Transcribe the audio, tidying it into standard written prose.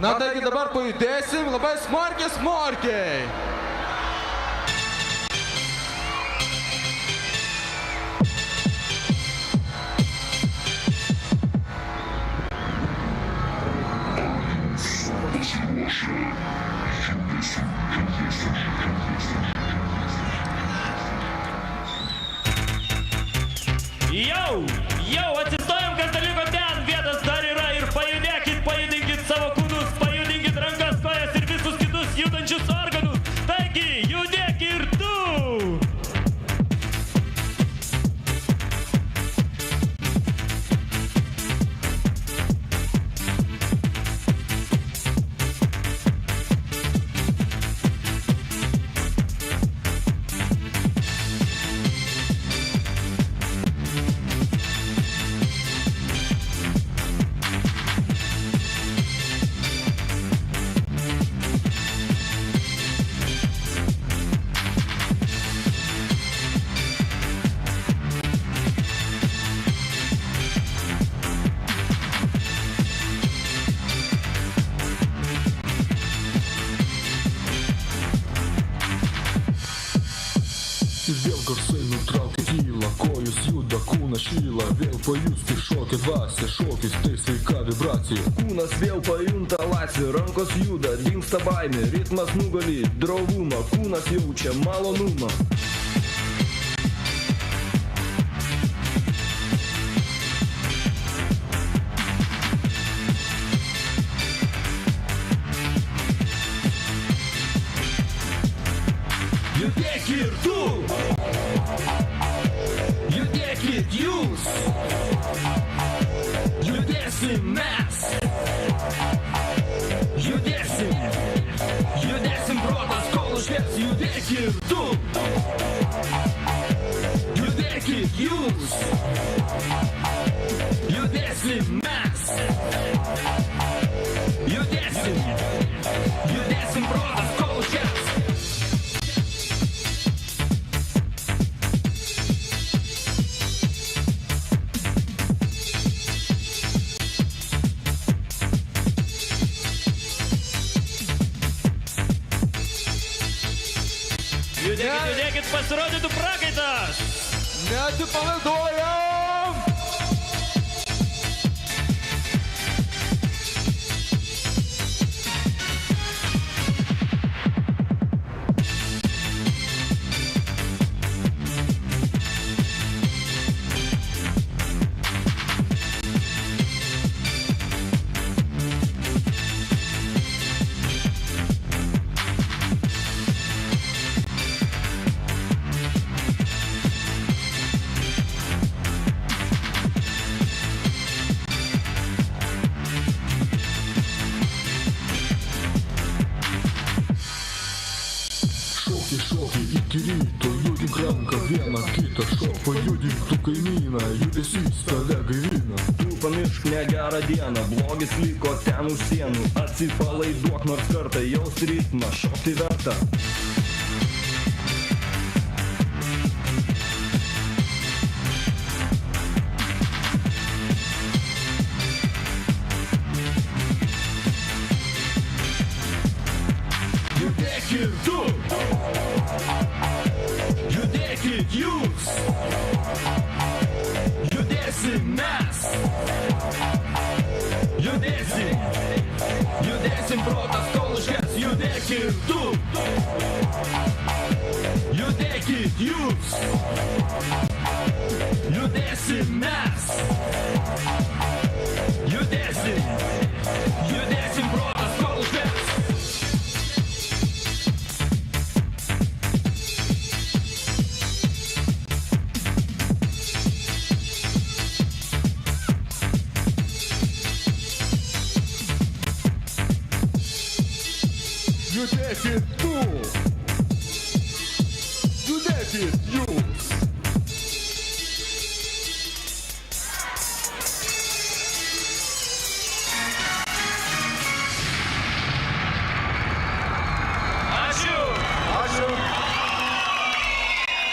Na taigi dabar pajudėsim labai smarkiai. Jau, atsistojom, kas dalyko ten, vietas dar yra ir pajudinkit savo kūnus, pajudinkit rankas, kojas ir visus kitus judančius organus. Taigi, judėk ir tu! Ir vėl garsai nutraukia tylą, kojos juda, kūnas šyla, vėl pajusti šokį dvasią, šokis tai sveika vibracija. Kūnas vėl pajunta laisvę, rankos juda, dingsta baimė, ritmas nugali drovumą, kūnas jaučia malonumą. Judėk ir tu! Judėkit jūs! Judėsim mes! Judėsim protas, kol užkės, judėk ir tu! Judėkit jūs! Judėsim mes! Judėsim protas, kol užkės! Judėkit, pasirodytų prakaitas! Neatsipalaiduojam! Šokį iki ryto, judink ranką vieną kitą, šok pajudink tu kaimyną, judesys tave gaivina. Tu pamiršk negerą dieną, blogis liko ten už sienų, atsipalaiduok nors kartą, jaust ritmą, šokti verta. Judėk ir tu! Judėkit jūs! Judėsim mes! Judėsim protas, kol užkės, judėk ir tu! Judėkit jūs! Judėsim mes! Judėsim protas, kol užkės! Judėkit tu! Judėkit jūs!